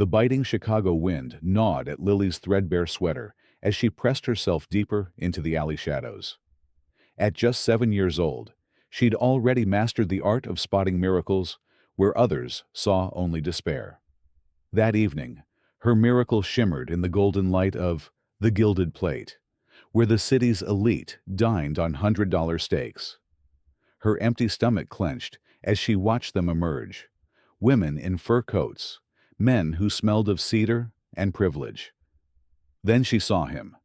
The biting Chicago wind gnawed at Lily's threadbare sweater as she pressed herself deeper into the alley shadows. At just 7 years old, she'd already mastered the art of spotting miracles where others saw only despair. That evening, her miracle shimmered in the golden light of the Gilded Plate, where the city's elite dined on $100 steaks. Her empty stomach clenched as she watched them emerge, women in fur coats, men who smelled of cedar and privilege. Then she saw him.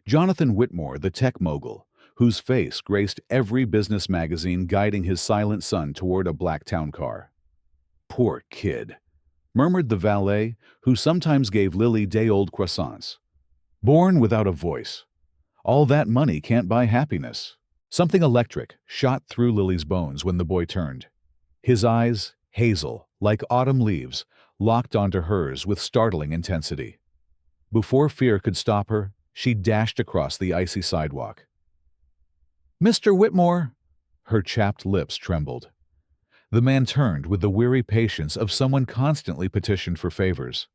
Jonathan Whitmore, the tech mogul, whose face graced every business magazine guiding his silent son toward a black town car. "Poor kid," murmured the valet, who sometimes gave Lily day-old croissants. "Born without a voice. All that money can't buy happiness." Something electric shot through Lily's bones when the boy turned. His eyes, hazel, like autumn leaves, locked onto hers with startling intensity. Before fear could stop her, she dashed across the icy sidewalk. "Mr. Whitmore!" Her chapped lips trembled. The man turned with the weary patience of someone constantly petitioned for favors.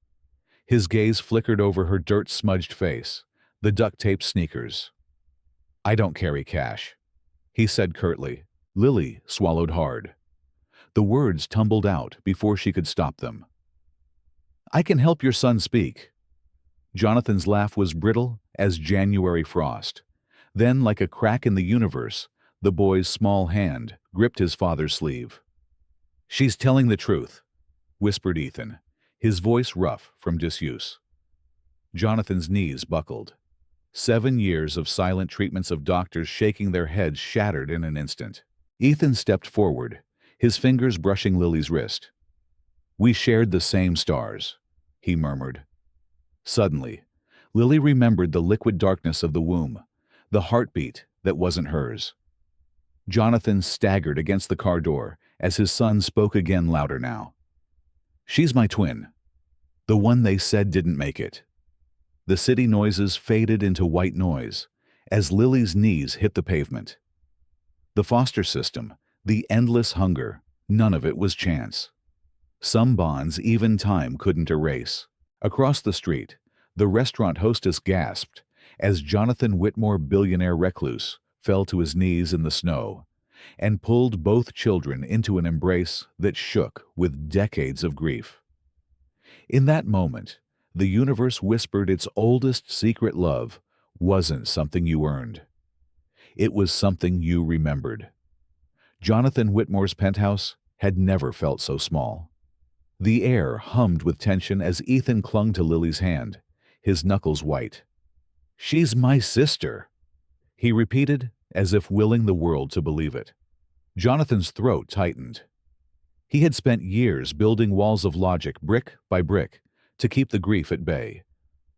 His gaze flickered over her dirt-smudged face, the duct-taped sneakers. "I don't carry cash," he said curtly. Lily swallowed hard. The words tumbled out before she could stop them. "I can help your son speak." Jonathan's laugh was brittle as January frost. Then, like a crack in the universe, the boy's small hand gripped his father's sleeve. "She's telling the truth," whispered Ethan, his voice rough from disuse. Jonathan's knees buckled. 7 years of silent treatments of doctors shaking their heads shattered in an instant. Ethan stepped forward, his fingers brushing Lily's wrist. "We shared the same stars," he murmured. Suddenly, Lily remembered the liquid darkness of the womb, the heartbeat that wasn't hers. Jonathan staggered against the car door as his son spoke again, louder now. "She's my twin. The one they said didn't make it." The city noises faded into white noise as Lily's knees hit the pavement. The foster system, the endless hunger, none of it was chance. Some bonds even time couldn't erase. Across the street, the restaurant hostess gasped as Jonathan Whitmore, billionaire recluse, fell to his knees in the snow and pulled both children into an embrace that shook with decades of grief. In that moment, the universe whispered its oldest secret: love wasn't something you earned. It was something you remembered. Jonathan Whitmore's penthouse had never felt so small. The air hummed with tension as Ethan clung to Lily's hand, his knuckles white. "She's my sister," he repeated, as if willing the world to believe it. Jonathan's throat tightened. He had spent years building walls of logic, brick by brick, to keep the grief at bay.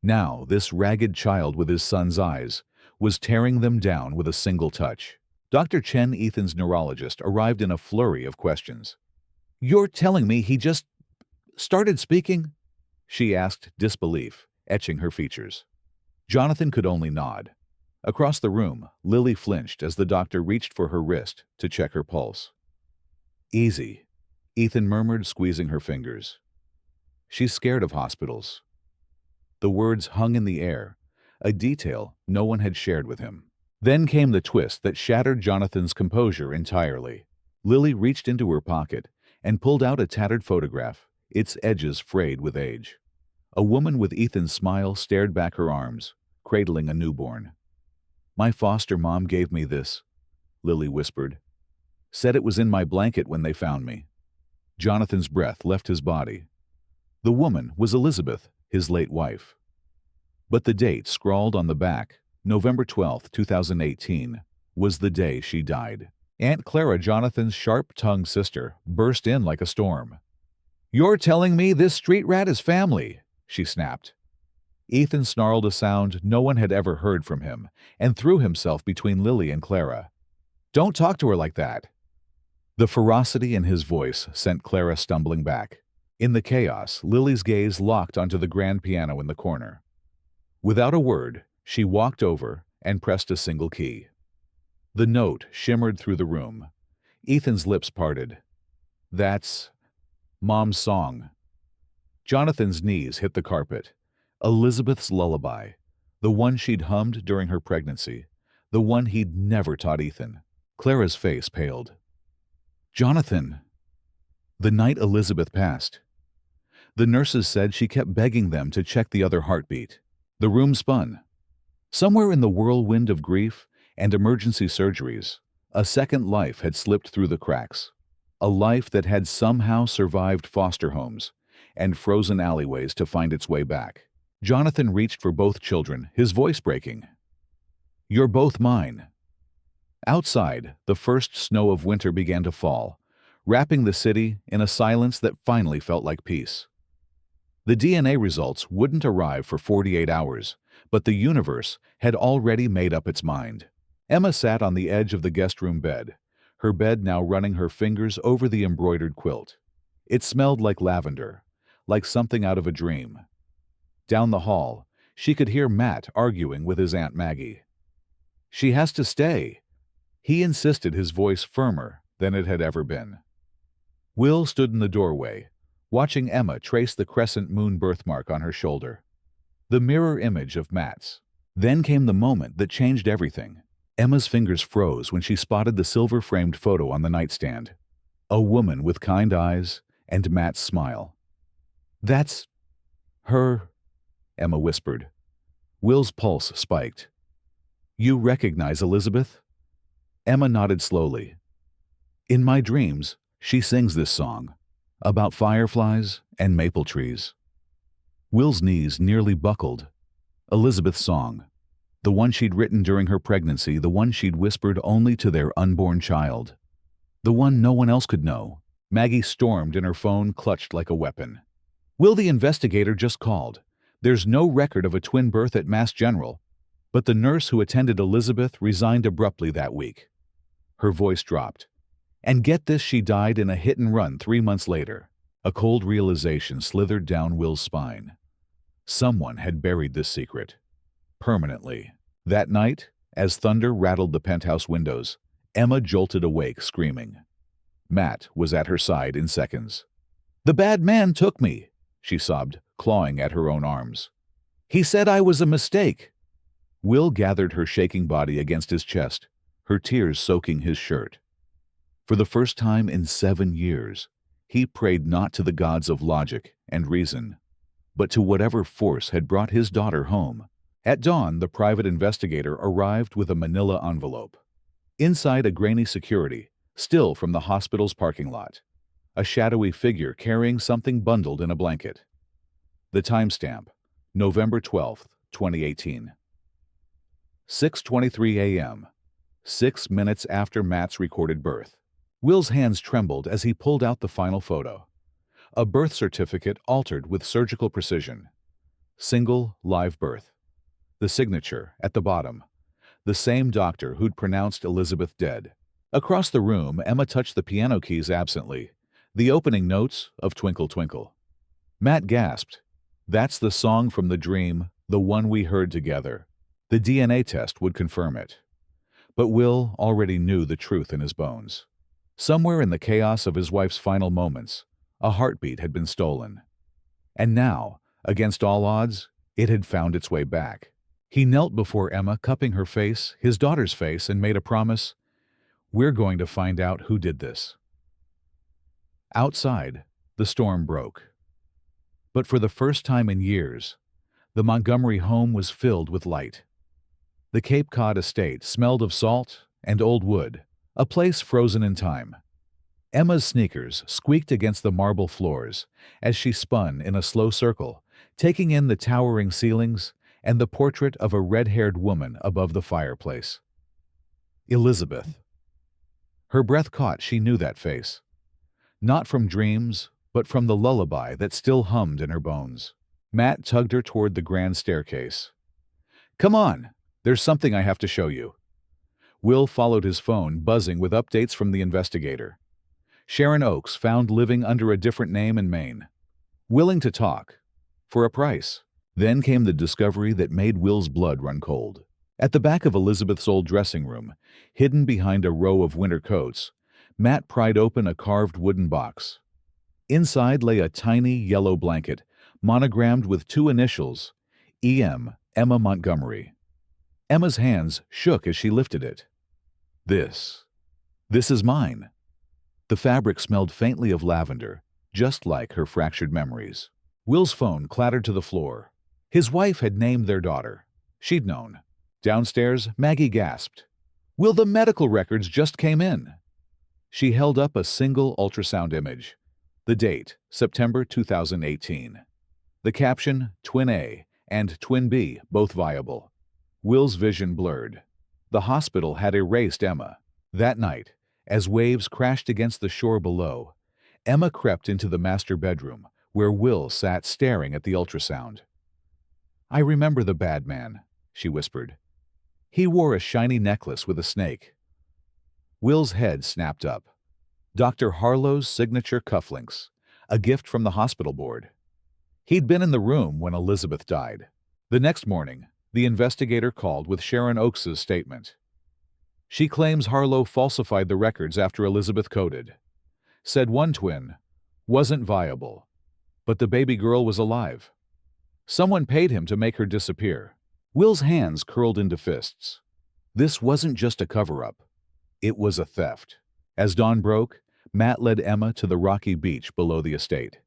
Now, this ragged child with his son's eyes was tearing them down with a single touch. Dr. Chen, Ethan's neurologist, arrived in a flurry of questions. "You're telling me he just started speaking?" she asked, disbelief etching her features. Jonathan could only nod. Across the room, Lily flinched as the doctor reached for her wrist to check her pulse. "Easy," Ethan murmured, squeezing her fingers. "She's scared of hospitals." The words hung in the air, a detail no one had shared with him. Then came the twist that shattered Jonathan's composure entirely. Lily reached into her pocket and pulled out a tattered photograph, its edges frayed with age. A woman with Ethan's smile stared back her arms, cradling a newborn. "My foster mom gave me this," Lily whispered. "Said it was in my blanket when they found me." Jonathan's breath left his body. The woman was Elizabeth, his late wife. But the date scrawled on the back, November 12, 2018, was the day she died. Aunt Clara, Jonathan's sharp-tongued sister, burst in like a storm. "You're telling me this street rat is family?" she snapped. Ethan snarled a sound no one had ever heard from him and threw himself between Lily and Clara. "Don't talk to her like that." The ferocity in his voice sent Clara stumbling back. In the chaos, Lily's gaze locked onto the grand piano in the corner. Without a word, she walked over and pressed a single key. The note shimmered through the room. Ethan's lips parted. "That's Mom's song." Jonathan's knees hit the carpet. Elizabeth's lullaby, the one she'd hummed during her pregnancy, the one he'd never taught Ethan. Clara's face paled. Jonathan! The night Elizabeth passed. The nurses said she kept begging them to check the other heartbeat. The room spun. Somewhere in the whirlwind of grief and emergency surgeries, a second life had slipped through the cracks. A life that had somehow survived foster homes and frozen alleyways to find its way back. Jonathan reached for both children, his voice breaking. "You're both mine." Outside, the first snow of winter began to fall, wrapping the city in a silence that finally felt like peace. The DNA results wouldn't arrive for 48 hours, but the universe had already made up its mind. Emma sat on the edge of the guest room bed, her bed now running her fingers over the embroidered quilt. It smelled like lavender, like something out of a dream. Down the hall, she could hear Matt arguing with his Aunt Maggie. "She has to stay," he insisted, his voice firmer than it had ever been. Will stood in the doorway, watching Emma trace the crescent moon birthmark on her shoulder. The mirror image of Matt's. Then came the moment that changed everything. Emma's fingers froze when she spotted the silver-framed photo on the nightstand. A woman with kind eyes and Matt's smile. "That's her," Emma whispered. Will's pulse spiked. "You recognize Elizabeth?" Emma nodded slowly. "In my dreams, she sings this song, about fireflies and maple trees." Will's knees nearly buckled. Elizabeth's song. The one she'd written during her pregnancy, the one she'd whispered only to their unborn child. The one no one else could know. Maggie stormed in her phone, clutched like a weapon. "Will, the investigator just called. There's no record of a twin birth at Mass General, but the nurse who attended Elizabeth resigned abruptly that week." Her voice dropped. "And get this, she died in a hit-and-run 3 months later." A cold realization slithered down Will's spine. Someone had buried this secret. Permanently. That night, as thunder rattled the penthouse windows, Emma jolted awake, screaming. Matt was at her side in seconds. "The bad man took me," she sobbed, clawing at her own arms. "He said I was a mistake." Will gathered her shaking body against his chest, her tears soaking his shirt. For the first time in 7 years, he prayed not to the gods of logic and reason, but to whatever force had brought his daughter home. At dawn, the private investigator arrived with a manila envelope. Inside, a grainy security, still from the hospital's parking lot. A shadowy figure carrying something bundled in a blanket. The timestamp, November 12th, 2018. 6:23 a.m., 6 minutes after Matt's recorded birth. Will's hands trembled as he pulled out the final photo. A birth certificate altered with surgical precision. Single live birth. The signature at the bottom. The same doctor who'd pronounced Elizabeth dead. Across the room, Emma touched the piano keys absently. The opening notes of Twinkle Twinkle. Matt gasped. "That's the song from the dream, the one we heard together." The DNA test would confirm it. But Will already knew the truth in his bones. Somewhere in the chaos of his wife's final moments, a heartbeat had been stolen. And now, against all odds, it had found its way back. He knelt before Emma, cupping her face, his daughter's face, and made a promise. "We're going to find out who did this." Outside, the storm broke. But for the first time in years, the Montgomery home was filled with light. The Cape Cod estate smelled of salt and old wood, a place frozen in time. Emma's sneakers squeaked against the marble floors as she spun in a slow circle, taking in the towering ceilings and the portrait of a red-haired woman above the fireplace. Elizabeth. Her breath caught. She knew that face. Not from dreams, but from the lullaby that still hummed in her bones. Matt tugged her toward the grand staircase. "Come on, there's something I have to show you." Will followed his phone, buzzing with updates from the investigator. Sharon Oakes found living under a different name in Maine. Willing to talk. For a price. Then came the discovery that made Will's blood run cold. At the back of Elizabeth's old dressing room, hidden behind a row of winter coats, Matt pried open a carved wooden box. Inside lay a tiny yellow blanket, monogrammed with two initials, E.M., Emma Montgomery. Emma's hands shook as she lifted it. This is mine. The fabric smelled faintly of lavender, just like her fractured memories. Will's phone clattered to the floor. His wife had named their daughter. She'd known. Downstairs, Maggie gasped. "Will, the medical records just came in." She held up a single ultrasound image. The date, September 2018. The caption, Twin A and Twin B, both viable. Will's vision blurred. The hospital had erased Emma. That night, as waves crashed against the shore below, Emma crept into the master bedroom, where Will sat staring at the ultrasound. "I remember the bad man," she whispered. "He wore a shiny necklace with a snake." Will's head snapped up. Dr. Harlow's signature cufflinks, a gift from the hospital board. He'd been in the room when Elizabeth died. The next morning, the investigator called with Sharon Oakes's statement. She claims Harlow falsified the records after Elizabeth coded. Said one twin wasn't viable, but the baby girl was alive. Someone paid him to make her disappear. Will's hands curled into fists. This wasn't just a cover-up. It was a theft. As dawn broke, Matt led Emma to the rocky beach below the estate.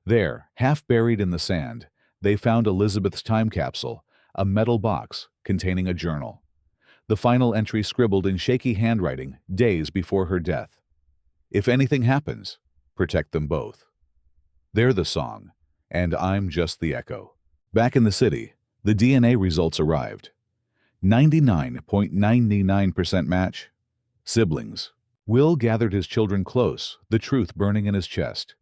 There, half buried in the sand, they found Elizabeth's time capsule, a metal box containing a journal. The final entry scribbled in shaky handwriting days before her death. "If anything happens, protect them both." They're the song, and I'm just the echo. Back in the city, the DNA results arrived. 99.99% match. Siblings. Will gathered his children close, the truth burning in his chest.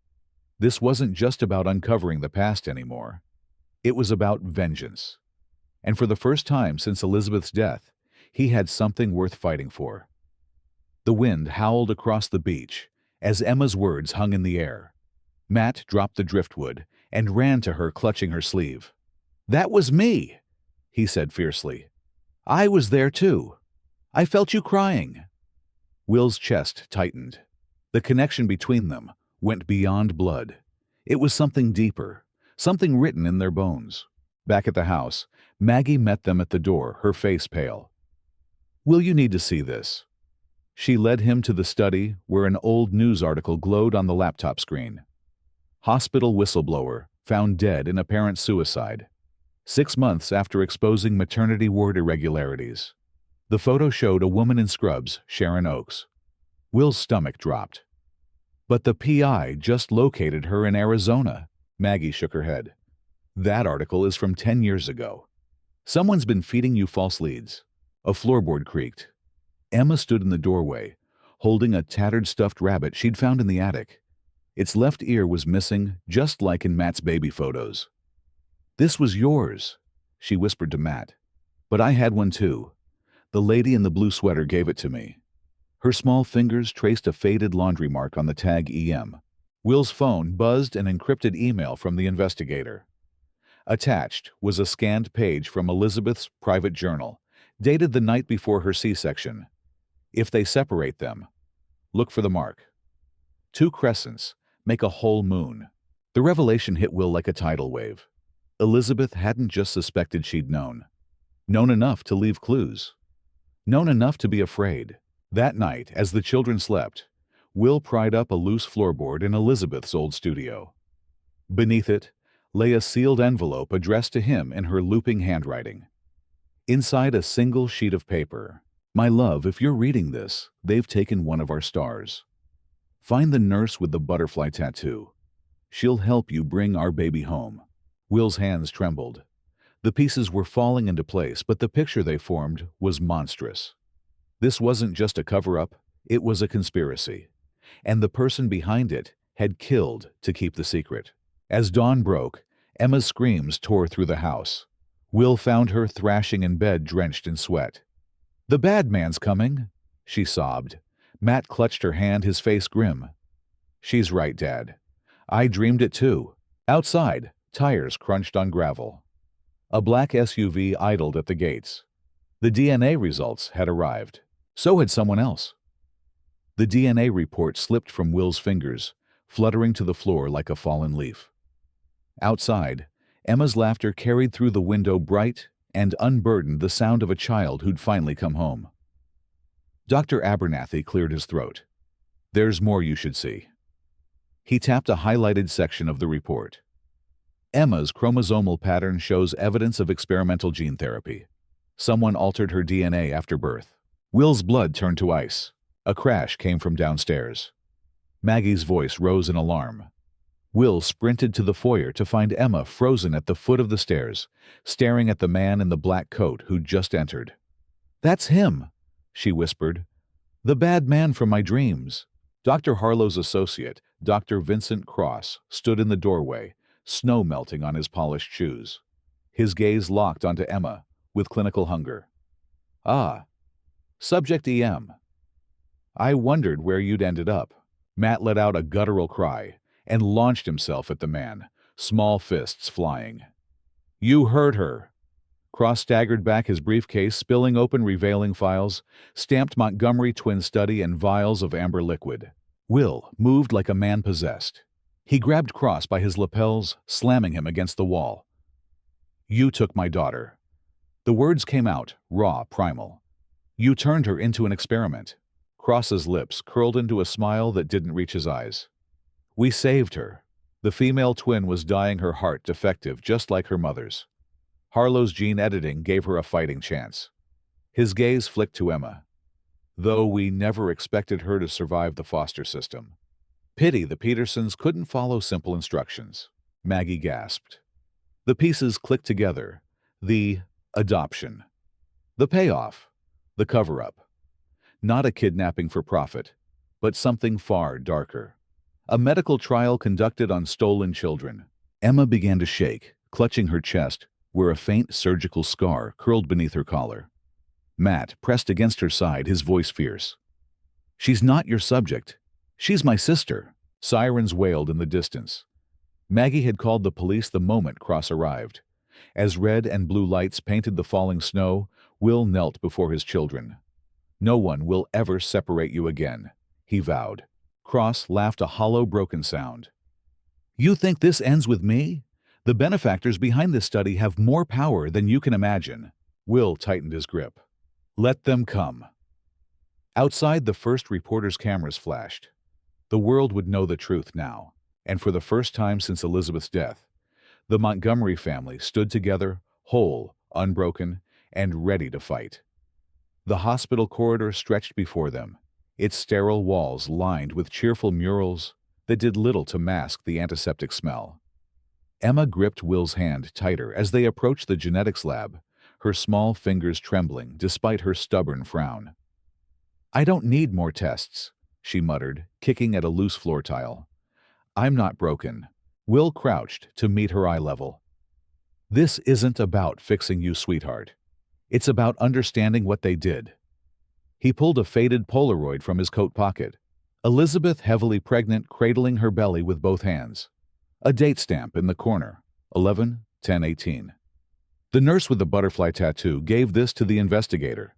This wasn't just about uncovering the past anymore. It was about vengeance. And for the first time since Elizabeth's death, he had something worth fighting for. The wind howled across the beach as Emma's words hung in the air. Matt dropped the driftwood and ran to her, clutching her sleeve. "That was me," he said fiercely. "I was there too. I felt you crying." Will's chest tightened. The connection between them went beyond blood. It was something deeper, something written in their bones. Back at the house, Maggie met them at the door, her face pale. "Will, you need to see this." She led him to the study where an old news article glowed on the laptop screen. Hospital whistleblower found dead in apparent suicide, 6 months after exposing maternity ward irregularities. The photo showed a woman in scrubs, Sharon Oakes. Will's stomach dropped. "But the PI just located her in Arizona." Maggie shook her head. "That article is from 10 years ago. Someone's been feeding you false leads." A floorboard creaked. Emma stood in the doorway, holding a tattered stuffed rabbit she'd found in the attic. Its left ear was missing, just like in Matt's baby photos. "This was yours," she whispered to Matt. "But I had one too. The lady in the blue sweater gave it to me." Her small fingers traced a faded laundry mark on the tag EM. Will's phone buzzed an encrypted email from the investigator. Attached was a scanned page from Elizabeth's private journal, dated the night before her C-section. "If they separate them, look for the mark. 2 crescents make a whole moon." The revelation hit Will like a tidal wave. Elizabeth hadn't just suspected she'd known. Known enough to leave clues. Known enough to be afraid. That night, as the children slept, Will pried up a loose floorboard in Elizabeth's old studio. Beneath it lay a sealed envelope addressed to him in her looping handwriting. Inside a single sheet of paper, "My love, if you're reading this, they've taken one of our stars. Find the nurse with the butterfly tattoo. She'll help you bring our baby home." Will's hands trembled. The pieces were falling into place, but the picture they formed was monstrous. This wasn't just a cover-up, it was a conspiracy. And the person behind it had killed to keep the secret. As dawn broke, Emma's screams tore through the house. Will found her thrashing in bed, drenched in sweat. "The bad man's coming," she sobbed. Matt clutched her hand, his face grim. "She's right, Dad. I dreamed it too." Outside, tires crunched on gravel. A black SUV idled at the gates. The DNA results had arrived. So had someone else. The DNA report slipped from Will's fingers, fluttering to the floor like a fallen leaf. Outside, Emma's laughter carried through the window bright and unburdened the sound of a child who'd finally come home. Dr. Abernathy cleared his throat. "There's more you should see." He tapped a highlighted section of the report. Emma's chromosomal pattern shows evidence of experimental gene therapy. Someone altered her DNA after birth. Will's blood turned to ice. A crash came from downstairs. Maggie's voice rose in alarm. Will sprinted to the foyer to find Emma frozen at the foot of the stairs, staring at the man in the black coat who'd just entered. "That's him," she whispered. "The bad man from my dreams." Dr. Harlow's associate, Dr. Vincent Cross, stood in the doorway, snow melting on his polished shoes. His gaze locked onto Emma, with clinical hunger. "Ah. Subject EM. I wondered where you'd ended up." Matt let out a guttural cry and launched himself at the man, small fists flying. "You heard her." Cross staggered back his briefcase, spilling open revealing files, stamped Montgomery twin study and vials of amber liquid. Will moved like a man possessed. He grabbed Cross by his lapels, slamming him against the wall. "You took my daughter." The words came out, raw, primal. "You turned her into an experiment." Cross's lips curled into a smile that didn't reach his eyes. "We saved her. The female twin was dying, her heart defective, just like her mother's. Harlow's gene editing gave her a fighting chance." His gaze flicked to Emma. "Though we never expected her to survive the foster system. Pity the Petersons couldn't follow simple instructions." Maggie gasped. The pieces clicked together. The adoption. The payoff. The cover-up. Not a kidnapping for profit, but something far darker. A medical trial conducted on stolen children. Emma began to shake, clutching her chest, where a faint surgical scar curled beneath her collar. Matt pressed against her side, his voice fierce. "She's not your subject. She's my sister." Sirens wailed in the distance. Maggie had called the police the moment Cross arrived. As red and blue lights painted the falling snow, Will knelt before his children. "No one will ever separate you again," he vowed. Cross laughed a hollow, broken sound. "You think this ends with me? The benefactors behind this study have more power than you can imagine." Will tightened his grip. "Let them come." Outside, the first reporter's cameras flashed. The world would know the truth now, and for the first time since Elizabeth's death, the Montgomery family stood together, whole, unbroken, and ready to fight. The hospital corridor stretched before them, its sterile walls lined with cheerful murals that did little to mask the antiseptic smell. Emma gripped Will's hand tighter as they approached the genetics lab, her small fingers trembling despite her stubborn frown. "I don't need more tests," she muttered, kicking at a loose floor tile. "I'm not broken." Will crouched to meet her eye level. "This isn't about fixing you, sweetheart. It's about understanding what they did." He pulled a faded Polaroid from his coat pocket. Elizabeth, heavily pregnant, cradling her belly with both hands. A date stamp in the corner, 11/10/18. The nurse with the butterfly tattoo gave this to the investigator.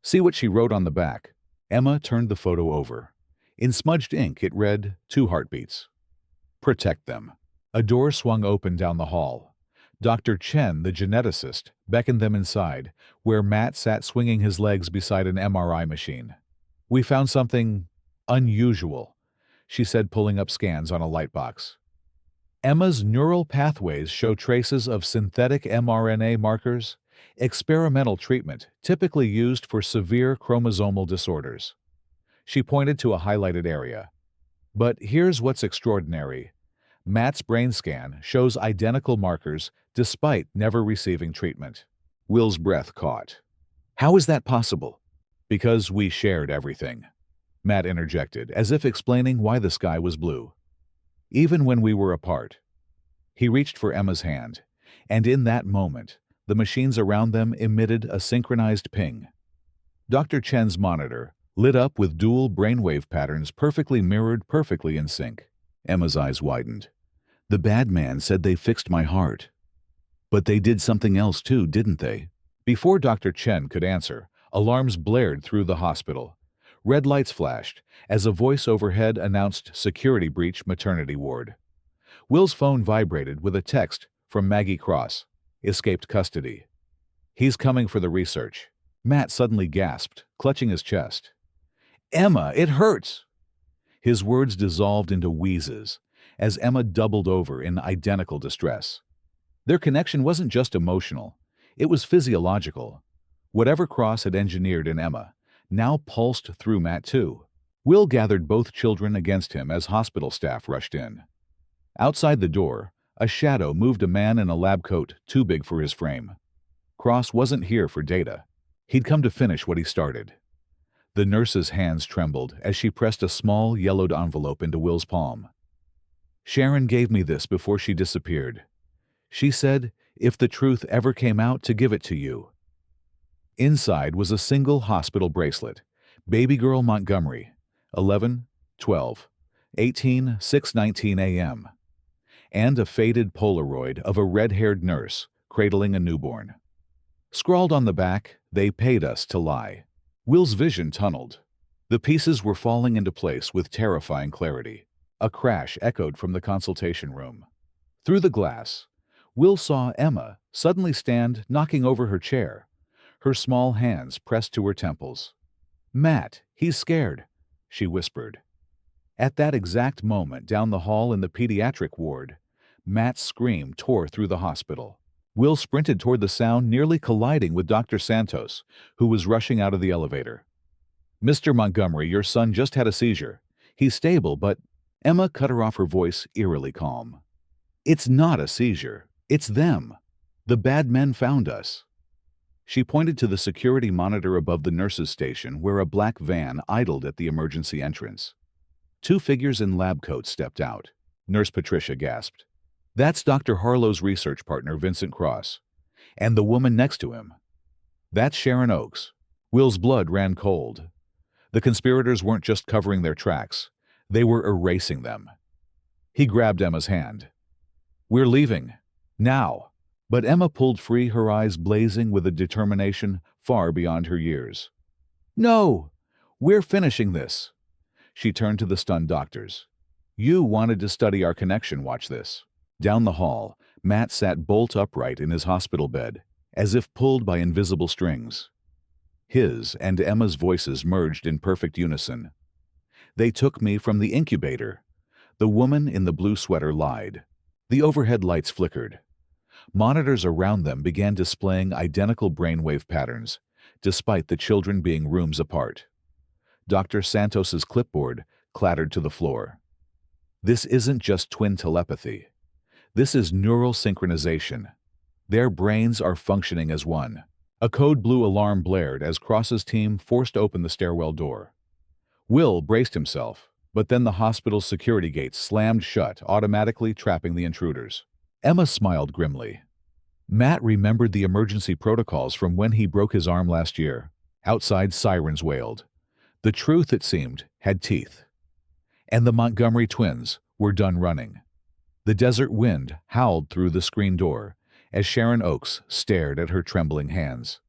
"See what she wrote on the back." Emma turned the photo over. In smudged ink it read, 2 heartbeats. "Protect them." A door swung open down the hall. Dr. Chen, the geneticist, beckoned them inside, where Matt sat swinging his legs beside an MRI machine. "We found something unusual," she said, pulling up scans on a lightbox. Emma's neural pathways show traces of synthetic mRNA markers, experimental treatment typically used for severe chromosomal disorders. She pointed to a highlighted area. "But here's what's extraordinary. Matt's brain scan shows identical markers despite never receiving treatment." Will's breath caught. "How is that possible?" "Because we shared everything," Matt interjected, as if explaining why the sky was blue. "Even when we were apart." He reached for Emma's hand, and in that moment, the machines around them emitted a synchronized ping. Dr. Chen's monitor lit up with dual brainwave patterns perfectly mirrored, perfectly in sync. Emma's eyes widened. "The bad man said they fixed my heart. But they did something else too, didn't they?" Before Dr. Chen could answer, alarms blared through the hospital. Red lights flashed as a voice overhead announced security breach, maternity ward. Will's phone vibrated with a text from Maggie Cross. Escaped custody. He's coming for the research. Matt suddenly gasped, clutching his chest. Emma, it hurts! His words dissolved into wheezes as Emma doubled over in identical distress. Their connection wasn't just emotional, it was physiological. Whatever Cross had engineered in Emma now pulsed through Matt too. Will gathered both children against him as hospital staff rushed in. Outside the door, a shadow moved a man in a lab coat too big for his frame. Cross wasn't here for data. He'd come to finish what he started. The nurse's hands trembled as she pressed a small, yellowed envelope into Will's palm. Sharon gave me this before she disappeared. She said, if the truth ever came out, to give it to you. Inside was a single hospital bracelet. Baby girl Montgomery, 11, 12, 18, 6:19 a.m. And a faded Polaroid of a red-haired nurse cradling a newborn. Scrawled on the back, they paid us to lie. Will's vision tunneled. The pieces were falling into place with terrifying clarity. A crash echoed from the consultation room. Through the glass, Will saw Emma suddenly stand, knocking over her chair, her small hands pressed to her temples. Matt, he's scared, she whispered. At that exact moment, down the hall in the pediatric ward, Matt's scream tore through the hospital. Will sprinted toward the sound, nearly colliding with Dr. Santos, who was rushing out of the elevator. Mr. Montgomery, your son just had a seizure. He's stable, but... Emma cut her off, her voice eerily calm. It's not a seizure. It's them. The bad men found us. She pointed to the security monitor above the nurse's station where a black van idled at the emergency entrance. Two figures in lab coats stepped out. Nurse Patricia gasped. That's Dr. Harlow's research partner, Vincent Cross. And the woman next to him. That's Sharon Oakes. Will's blood ran cold. The conspirators weren't just covering their tracks. They were erasing them. He grabbed Emma's hand. We're leaving. Now. But Emma pulled free, her eyes blazing with a determination far beyond her years. No! We're finishing this. She turned to the stunned doctors. You wanted to study our connection, watch this. Down the hall, Matt sat bolt upright in his hospital bed, as if pulled by invisible strings. His and Emma's voices merged in perfect unison. They took me from the incubator. The woman in the blue sweater lied. The overhead lights flickered. Monitors around them began displaying identical brainwave patterns, despite the children being rooms apart. Dr. Santos's clipboard clattered to the floor. This isn't just twin telepathy. This is neural synchronization. Their brains are functioning as one. A code blue alarm blared as Cross's team forced open the stairwell door. Will braced himself, but then the hospital's security gates slammed shut, automatically trapping the intruders. Emma smiled grimly. Matt remembered the emergency protocols from when he broke his arm last year. Outside, sirens wailed. The truth, it seemed, had teeth. And the Montgomery twins were done running. The desert wind howled through the screen door as Sharon Oakes stared at her trembling hands.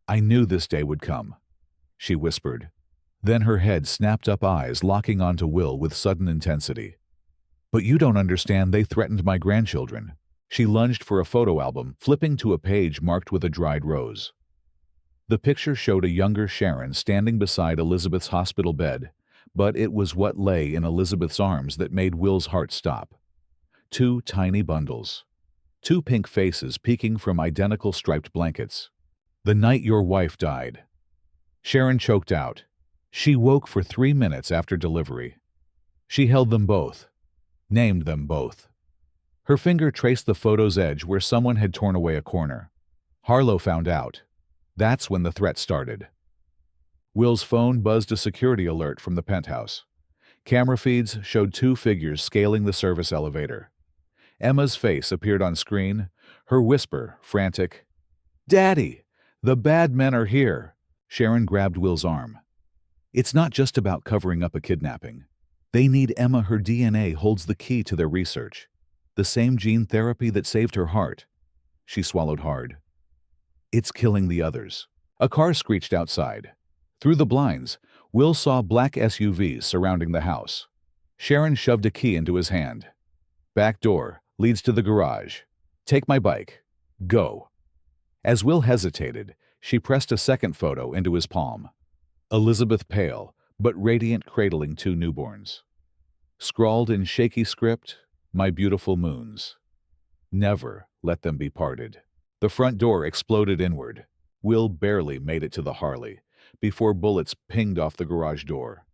I knew this day would come, she whispered. Then her head snapped up, eyes locking onto Will with sudden intensity. But you don't understand, they threatened my grandchildren. She lunged for a photo album, flipping to a page marked with a dried rose. The picture showed a younger Sharon standing beside Elizabeth's hospital bed, but it was what lay in Elizabeth's arms that made Will's heart stop. Two tiny bundles. Two pink faces peeking from identical striped blankets. The night your wife died. Sharon choked out. She woke for 3 minutes after delivery. She held them both. Named them both. Her finger traced the photo's edge where someone had torn away a corner. Harlow found out. That's when the threat started. Will's phone buzzed a security alert from the penthouse. Camera feeds showed two figures scaling the service elevator. Emma's face appeared on screen, her whisper frantic. Daddy! The bad men are here! Sharon grabbed Will's arm. It's not just about covering up a kidnapping. They need Emma. Her DNA holds the key to their research. The same gene therapy that saved her heart. She swallowed hard. It's killing the others. A car screeched outside. Through the blinds, Will saw black SUVs surrounding the house. Sharon shoved a key into his hand. Back door leads to the garage. Take my bike. Go. As Will hesitated, she pressed a second photo into his palm. Elizabeth pale, but radiant, cradling two newborns. Scrawled in shaky script, "My beautiful moons. Never let them be parted." The front door exploded inward. Will barely made it to the Harley before bullets pinged off the garage door.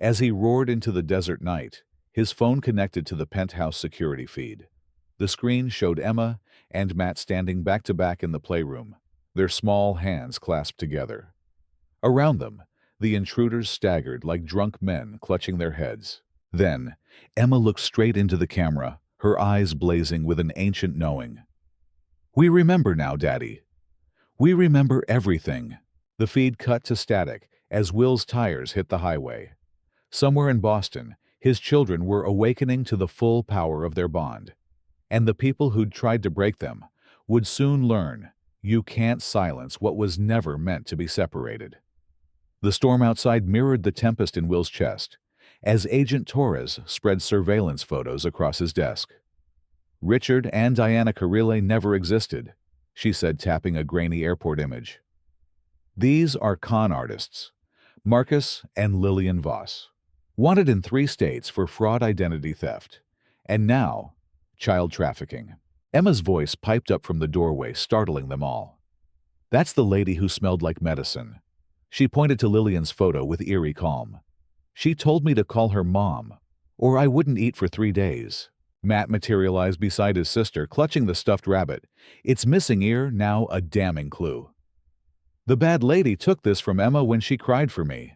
As he roared into the desert night, his phone connected to the penthouse security feed. The screen showed Emma and Matt standing back to back in the playroom, their small hands clasped together. Around them, the intruders staggered like drunk men clutching their heads. Then, Emma looked straight into the camera, her eyes blazing with an ancient knowing. "We remember now, Daddy. We remember everything." The feed cut to static as Will's tires hit the highway. Somewhere in Boston, his children were awakening to the full power of their bond. And the people who'd tried to break them would soon learn you can't silence what was never meant to be separated. The storm outside mirrored the tempest in Will's chest as Agent Torres spread surveillance photos across his desk. "Richard and Diana Carrile never existed," she said, tapping a grainy airport image. "These are con artists, Marcus and Lillian Voss, wanted in 3 states for fraud identity theft, and now child trafficking." Emma's voice piped up from the doorway, startling them all. "That's the lady who smelled like medicine." She pointed to Lillian's photo with eerie calm. "She told me to call her Mom, or I wouldn't eat for 3 days." Matt materialized beside his sister, clutching the stuffed rabbit, its missing ear now a damning clue. "The bad lady took this from Emma when she cried for me."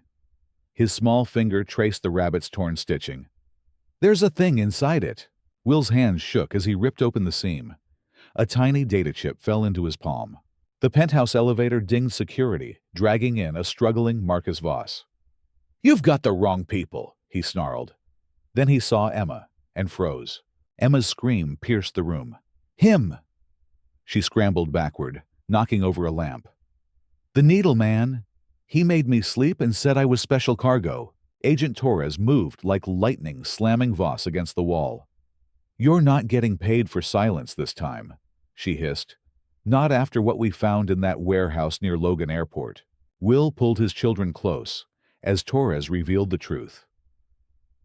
His small finger traced the rabbit's torn stitching. "There's a thing inside it." Will's hands shook as he ripped open the seam. A tiny data chip fell into his palm. The penthouse elevator dinged security, dragging in a struggling Marcus Voss. "You've got the wrong people," he snarled. Then he saw Emma and froze. Emma's scream pierced the room. "Him!" She scrambled backward, knocking over a lamp. "The needle man! He made me sleep and said I was special cargo." Agent Torres moved like lightning, slamming Voss against the wall. "You're not getting paid for silence this time," she hissed. "Not after what we found in that warehouse near Logan Airport." Will pulled his children close as Torres revealed the truth.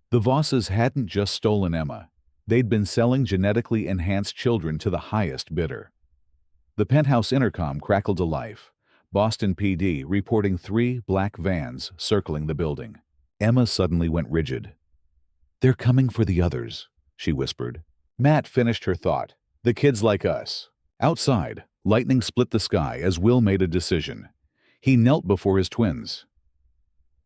The Vosses hadn't just stolen Emma. They'd been selling genetically enhanced children to the highest bidder. The penthouse intercom crackled to life, Boston PD reporting 3 black vans circling the building. Emma suddenly went rigid. "They're coming for the others," she whispered. Matt finished her thought. "The kids like us." Outside, lightning split the sky as Will made a decision. He knelt before his twins.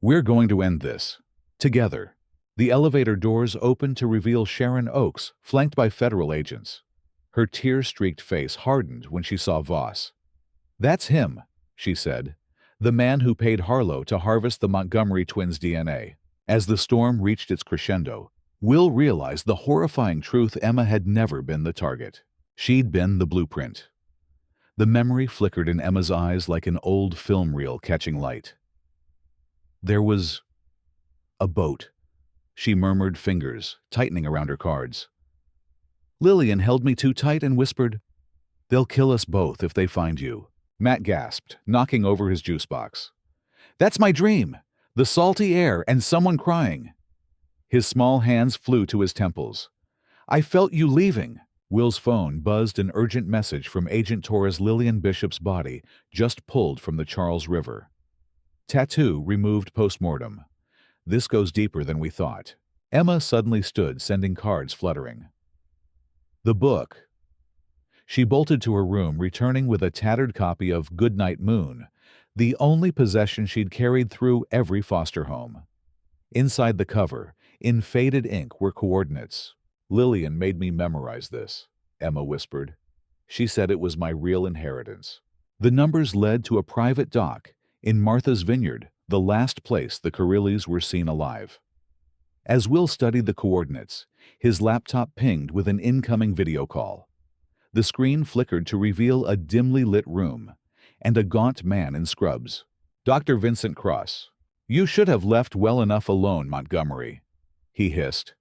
"We're going to end this. Together." The elevator doors opened to reveal Sharon Oakes, flanked by federal agents. Her tear-streaked face hardened when she saw Voss. "That's him," she said. "The man who paid Harlow to harvest the Montgomery twins' DNA." As the storm reached its crescendo, Will realized the horrifying truth: Emma had never been the target. She'd been the blueprint. The memory flickered in Emma's eyes like an old film reel catching light. "There was a boat," she murmured, fingers tightening around her cards. "Lillian held me too tight and whispered, 'They'll kill us both if they find you.'" Matt gasped, knocking over his juice box. "That's my dream! The salty air and someone crying." His small hands flew to his temples. "I felt you leaving." Will's phone buzzed an urgent message from Agent Torres. "Lillian Bishop's body just pulled from the Charles River. Tattoo removed post-mortem. This goes deeper than we thought." Emma suddenly stood, sending cards fluttering. "The book." She bolted to her room, returning with a tattered copy of Goodnight Moon, the only possession she'd carried through every foster home. Inside the cover, in faded ink, were coordinates. "Lillian made me memorize this," Emma whispered. "She said it was my real inheritance." The numbers led to a private dock in Martha's Vineyard, the last place the Carillis were seen alive. As Will studied the coordinates, his laptop pinged with an incoming video call. The screen flickered to reveal a dimly lit room and a gaunt man in scrubs. "Dr. Vincent Cross, you should have left well enough alone, Montgomery," he hissed.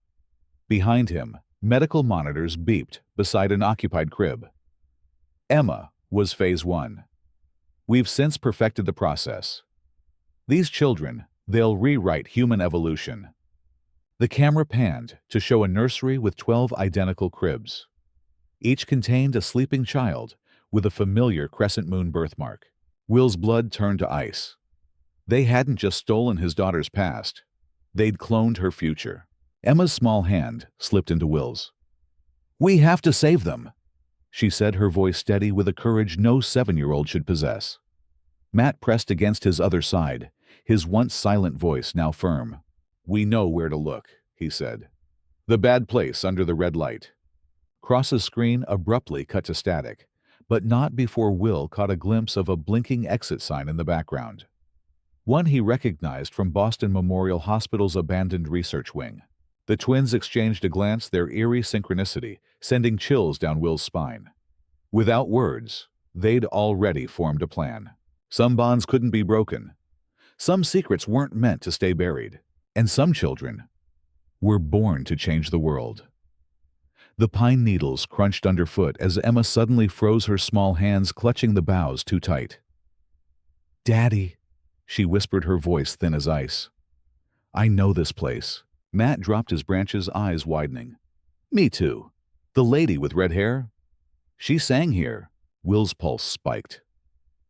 Behind him, Medical monitors beeped beside an occupied crib. Emma was phase 1. We've since perfected the process. These children, they'll rewrite human evolution. The camera panned to show a nursery with 12 identical cribs. Each contained a sleeping child with a familiar crescent moon birthmark. Will's blood turned to ice. They hadn't just stolen his daughter's past. They'd cloned her future. Emma's small hand slipped into Will's. "We have to save them," she said, her voice steady with a courage no 7-year-old should possess. Matt pressed against his other side, his once silent voice now firm. "We know where to look," he said. "The bad place under the red light." Cross's screen abruptly cut to static, but not before Will caught a glimpse of a blinking exit sign in the background. One he recognized from Boston Memorial Hospital's abandoned research wing. The twins exchanged a glance, their eerie synchronicity sending chills down Will's spine. Without words, they'd already formed a plan. Some bonds couldn't be broken. Some secrets weren't meant to stay buried. And some children were born to change the world. The pine needles crunched underfoot as Emma suddenly froze, her small hands clutching the boughs too tight. "Daddy," she whispered, her voice thin as ice. "I know this place." Matt dropped his branches, eyes widening. "Me too. The lady with red hair? She sang here." Will's pulse spiked.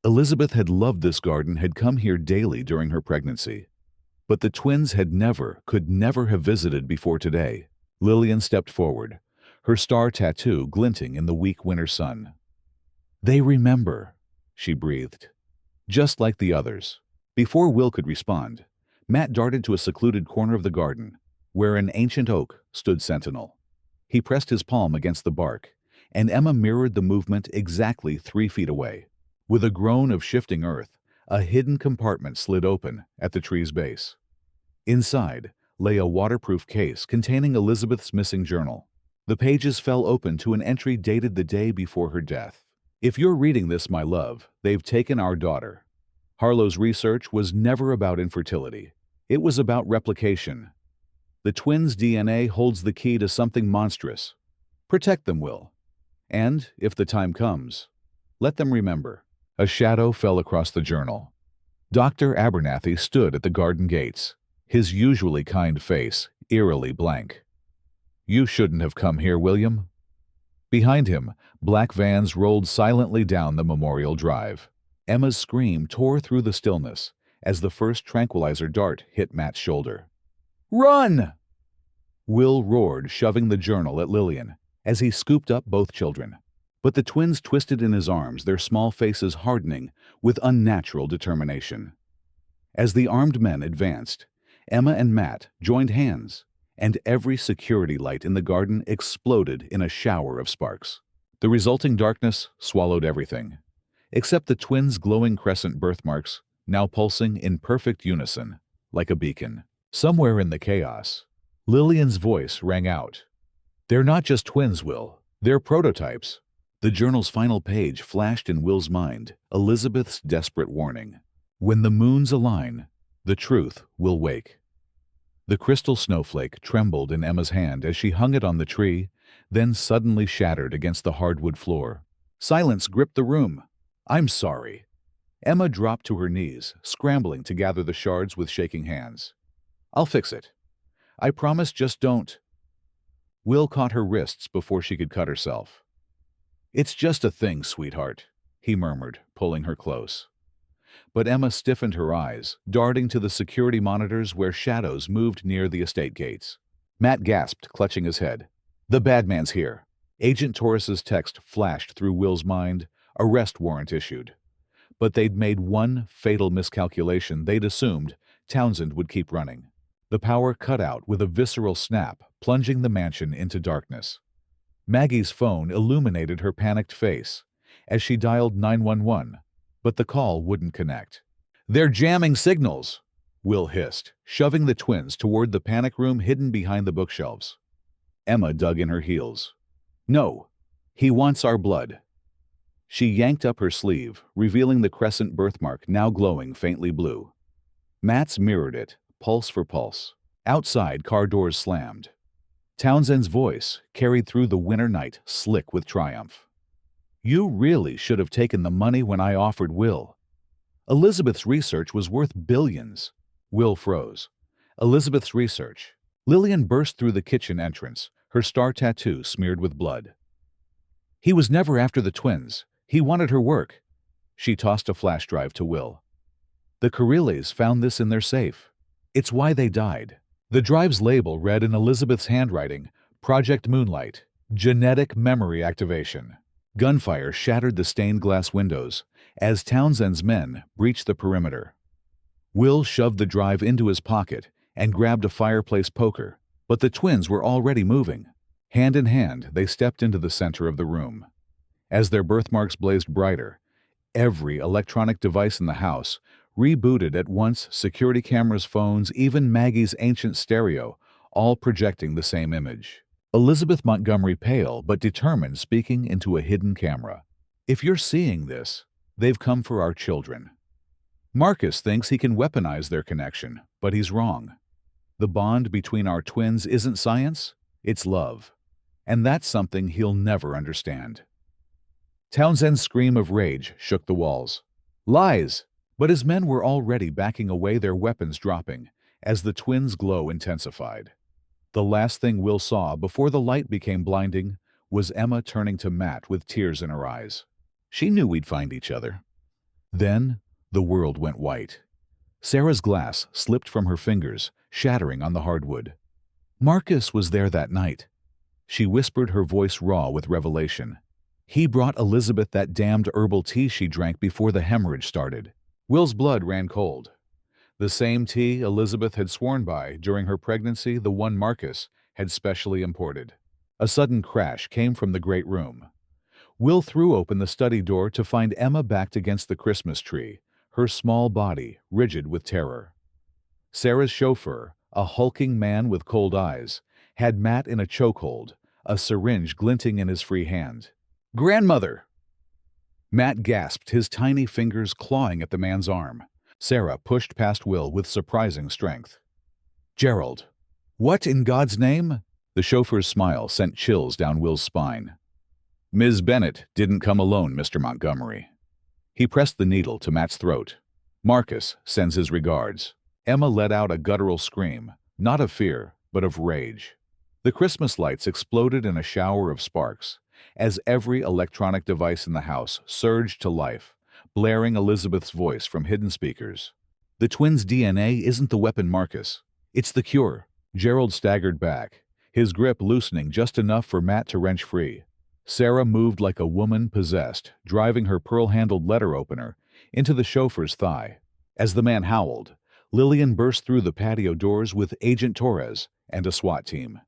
Elizabeth had loved this garden, had come here daily during her pregnancy. But the twins could never have visited before today. Lillian stepped forward, her star tattoo glinting in the weak winter sun. "They remember," she breathed. "Just like the others." Before Will could respond, Matt darted to a secluded corner of the garden, where an ancient oak stood sentinel. He pressed his palm against the bark, and Emma mirrored the movement exactly 3 feet away. With a groan of shifting earth, a hidden compartment slid open at the tree's base. Inside lay a waterproof case containing Elizabeth's missing journal. The pages fell open to an entry dated the day before her death. "If you're reading this, my love, they've taken our daughter. Harlow's research was never about infertility. It was about replication. The twins' DNA holds the key to something monstrous. Protect them, Will. And, if the time comes, let them remember." A shadow fell across the journal. Dr. Abernathy stood at the garden gates, his usually kind face eerily blank. "You shouldn't have come here, William." Behind him, black vans rolled silently down the Memorial Drive. Emma's scream tore through the stillness as the first tranquilizer dart hit Matt's shoulder. "Run!" Will roared, shoving the journal at Lillian as he scooped up both children. But the twins twisted in his arms, their small faces hardening with unnatural determination. As the armed men advanced, Emma and Matt joined hands, and every security light in the garden exploded in a shower of sparks. The resulting darkness swallowed everything, except the twins' glowing crescent birthmarks, now pulsing in perfect unison, like a beacon. Somewhere in the chaos, Lillian's voice rang out. "They're not just twins, Will. They're prototypes." The journal's final page flashed in Will's mind, Elizabeth's desperate warning. "When the moons align, the truth will wake." The crystal snowflake trembled in Emma's hand as she hung it on the tree, then suddenly shattered against the hardwood floor. Silence gripped the room. "I'm sorry." Emma dropped to her knees, scrambling to gather the shards with shaking hands. "I'll fix it. I promise, just don't." Will caught her wrists before she could cut herself. "It's just a thing, sweetheart," he murmured, pulling her close. But Emma stiffened her eyes, darting to the security monitors where shadows moved near the estate gates. Matt gasped, clutching his head. "The bad man's here." Agent Torres's text flashed through Will's mind, arrest warrant issued. But they'd made one fatal miscalculation. They'd assumed Townsend would keep running. The power cut out with a visceral snap, plunging the mansion into darkness. Maggie's phone illuminated her panicked face as she dialed 911, but the call wouldn't connect. "They're jamming signals," Will hissed, shoving the twins toward the panic room hidden behind the bookshelves. Emma dug in her heels. "No, he wants our blood." She yanked up her sleeve, revealing the crescent birthmark now glowing faintly blue. Matt's mirrored it, pulse for pulse. Outside, car doors slammed. Townsend's voice carried through the winter night, slick with triumph. "You really should have taken the money when I offered Will. Elizabeth's research was worth billions." Will froze. Elizabeth's research. Lillian burst through the kitchen entrance, her star tattoo smeared with blood. "He was never after the twins. He wanted her work." She tossed a flash drive to Will. "The Carilles found this in their safe. It's why they died." The drive's label read in Elizabeth's handwriting, "Project Moonlight, Genetic Memory Activation." Gunfire shattered the stained glass windows as Townsend's men breached the perimeter. Will shoved the drive into his pocket and grabbed a fireplace poker, but the twins were already moving. Hand in hand, they stepped into the center of the room. As their birthmarks blazed brighter, every electronic device in the house rebooted at once, security cameras, phones, even Maggie's ancient stereo, all projecting the same image. Elizabeth Montgomery, pale but determined, speaking into a hidden camera. "If you're seeing this, they've come for our children. Marcus thinks he can weaponize their connection, but he's wrong. The bond between our twins isn't science, it's love. And that's something he'll never understand." Townsend's scream of rage shook the walls. "Lies!" But his men were already backing away, their weapons dropping, as the twins' glow intensified. The last thing Will saw before the light became blinding was Emma turning to Matt with tears in her eyes. She knew we'd find each other. Then the world went white. Sarah's glass slipped from her fingers, shattering on the hardwood. "Marcus was there that night," she whispered, her voice raw with revelation. "He brought Elizabeth that damned herbal tea she drank before the hemorrhage started." Will's blood ran cold. The same tea Elizabeth had sworn by during her pregnancy, the one Marcus had specially imported. A sudden crash came from the great room. Will threw open the study door to find Emma backed against the Christmas tree, her small body rigid with terror. Sarah's chauffeur, a hulking man with cold eyes, had Matt in a chokehold, a syringe glinting in his free hand. "Grandmother!" Matt gasped, his tiny fingers clawing at the man's arm. Sarah pushed past Will with surprising strength. "Gerald, what in God's name?" The chauffeur's smile sent chills down Will's spine. "Ms. Bennett didn't come alone, Mr. Montgomery." He pressed the needle to Matt's throat. "Marcus sends his regards." Emma let out a guttural scream, not of fear, but of rage. The Christmas lights exploded in a shower of sparks, as every electronic device in the house surged to life, blaring Elizabeth's voice from hidden speakers. "The twins' DNA isn't the weapon, Marcus. It's the cure." Gerald staggered back, his grip loosening just enough for Matt to wrench free. Sarah moved like a woman possessed, driving her pearl-handled letter opener into the chauffeur's thigh. As the man howled, Lillian burst through the patio doors with Agent Torres and a SWAT team.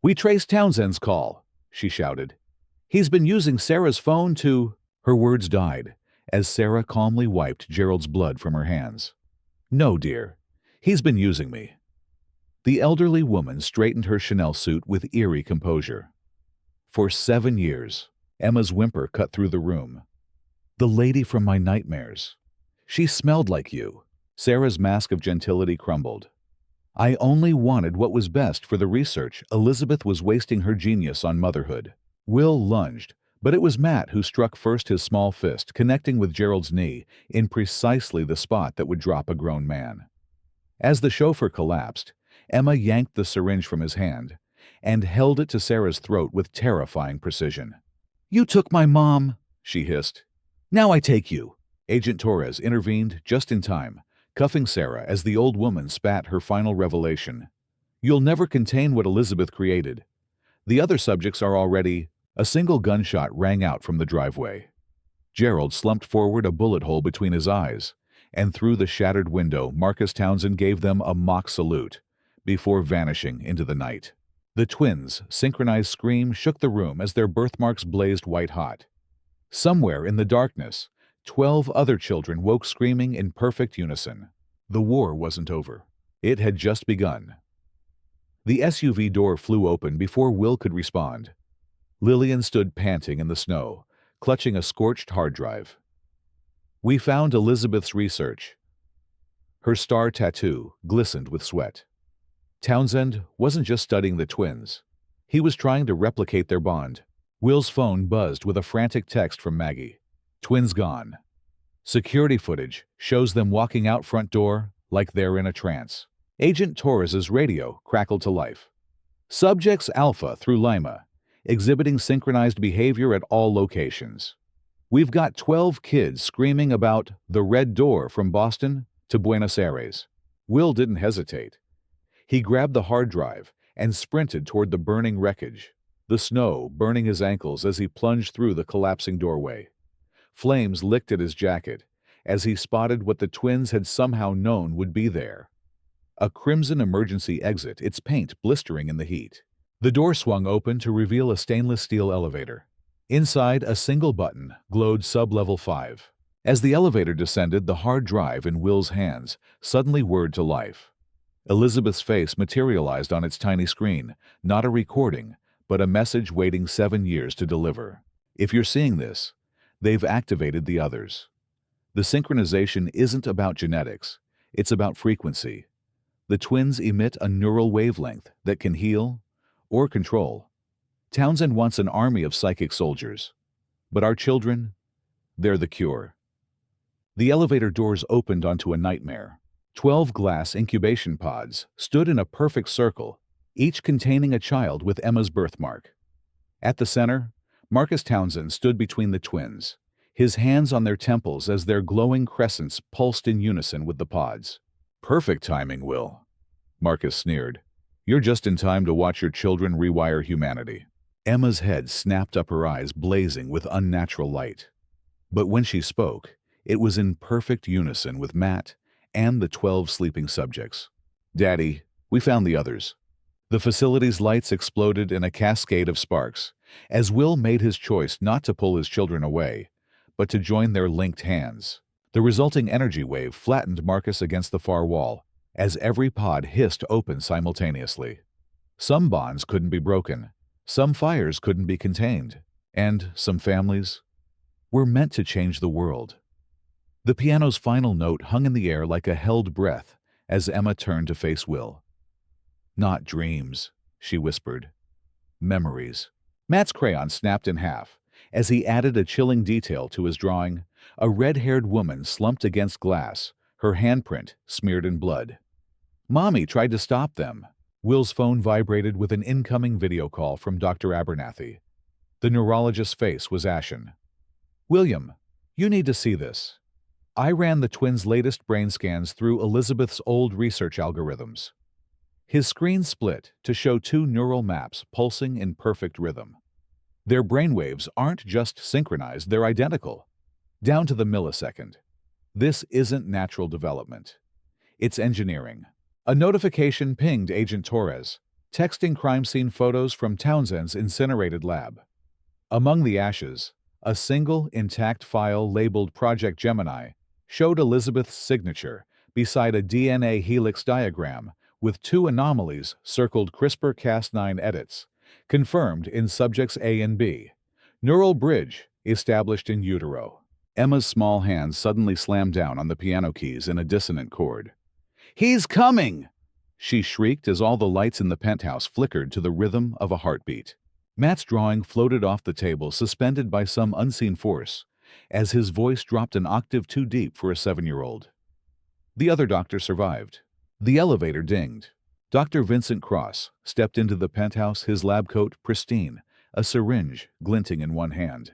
"We traced Townsend's call," she shouted. "He's been using Sarah's phone to—" Her words died as Sarah calmly wiped Gerald's blood from her hands. "No, dear. He's been using me." The elderly woman straightened her Chanel suit with eerie composure. "For 7 years." Emma's whimper cut through the room. "The lady from my nightmares. She smelled like you." Sarah's mask of gentility crumbled. "I only wanted what was best for the research. Elizabeth was wasting her genius on motherhood." Will lunged, but it was Matt who struck first, his small fist connecting with Gerald's knee in precisely the spot that would drop a grown man. As the chauffeur collapsed, Emma yanked the syringe from his hand and held it to Sarah's throat with terrifying precision. "You took my mom," she hissed. "Now I take you." Agent Torres intervened just in time, cuffing Sarah as the old woman spat her final revelation. "You'll never contain what Elizabeth created. The other subjects are already—" A single gunshot rang out from the driveway. Gerald slumped forward, a bullet hole between his eyes, and through the shattered window Marcus Townsend gave them a mock salute before vanishing into the night. The twins' synchronized scream shook the room as their birthmarks blazed white-hot. Somewhere in the darkness, 12 other children woke screaming in perfect unison. The war wasn't over. It had just begun. The SUV door flew open before Will could respond. Lillian stood panting in the snow, clutching a scorched hard drive. "We found Elizabeth's research." Her star tattoo glistened with sweat. Townsend wasn't just studying the twins. He was trying to replicate their bond. Will's phone buzzed with a frantic text from Maggie. Twins gone. Security footage shows them walking out front door like they're in a trance. Agent Torres's radio crackled to life. Subjects Alpha through Lima, exhibiting synchronized behavior at all locations. We've got 12 kids screaming about the red door from Boston to Buenos Aires. Will didn't hesitate. He grabbed the hard drive and sprinted toward the burning wreckage, the snow burning his ankles as he plunged through the collapsing doorway. Flames licked at his jacket as he spotted what the twins had somehow known would be there. A crimson emergency exit, its paint blistering in the heat. The door swung open to reveal a stainless steel elevator. Inside, a single button glowed sub-level 5. As the elevator descended, the hard drive in Will's hands suddenly whirred to life. Elizabeth's face materialized on its tiny screen, not a recording, but a message waiting 7 years to deliver. If you're seeing this, they've activated the others. The synchronization isn't about genetics, it's about frequency. The twins emit a neural wavelength that can heal or control. Townsend wants an army of psychic soldiers. But our children, they're the cure. The elevator doors opened onto a nightmare. 12 glass incubation pods stood in a perfect circle, each containing a child with Emma's birthmark. At the center, Marcus Townsend stood between the twins, his hands on their temples as their glowing crescents pulsed in unison with the pods. Perfect timing, Will, Marcus sneered. You're just in time to watch your children rewire humanity. Emma's head snapped up, her eyes blazing with unnatural light. But when she spoke, it was in perfect unison with Matt and the 12 sleeping subjects. Daddy, we found the others. The facility's lights exploded in a cascade of sparks, as Will made his choice not to pull his children away, but to join their linked hands. The resulting energy wave flattened Marcus against the far wall, as every pod hissed open simultaneously. Some bonds couldn't be broken, some fires couldn't be contained, and some families were meant to change the world. The piano's final note hung in the air like a held breath as Emma turned to face Will. Not dreams, she whispered. Memories. Matt's crayon snapped in half as he added a chilling detail to his drawing, a red-haired woman slumped against glass, her handprint smeared in blood. Mommy tried to stop them. Will's phone vibrated with an incoming video call from Dr. Abernathy. The neurologist's face was ashen. William, you need to see this. I ran the twins' latest brain scans through Elizabeth's old research algorithms. His screen split to show 2 neural maps pulsing in perfect rhythm. Their brainwaves aren't just synchronized, they're identical, down to the millisecond. This isn't natural development. It's engineering. A notification pinged Agent Torres, texting crime scene photos from Townsend's incinerated lab. Among the ashes, a single intact file labeled Project Gemini showed Elizabeth's signature beside a DNA helix diagram with 2 anomalies circled CRISPR-Cas9 edits, confirmed in subjects A and B. Neural bridge established in utero. Emma's small hands suddenly slammed down on the piano keys in a dissonant chord. He's coming! She shrieked as all the lights in the penthouse flickered to the rhythm of a heartbeat. Matt's drawing floated off the table, suspended by some unseen force, as his voice dropped an octave too deep for a 7-year-old. The other doctor survived. The elevator dinged. Dr. Vincent Cross stepped into the penthouse, his lab coat pristine, a syringe glinting in one hand.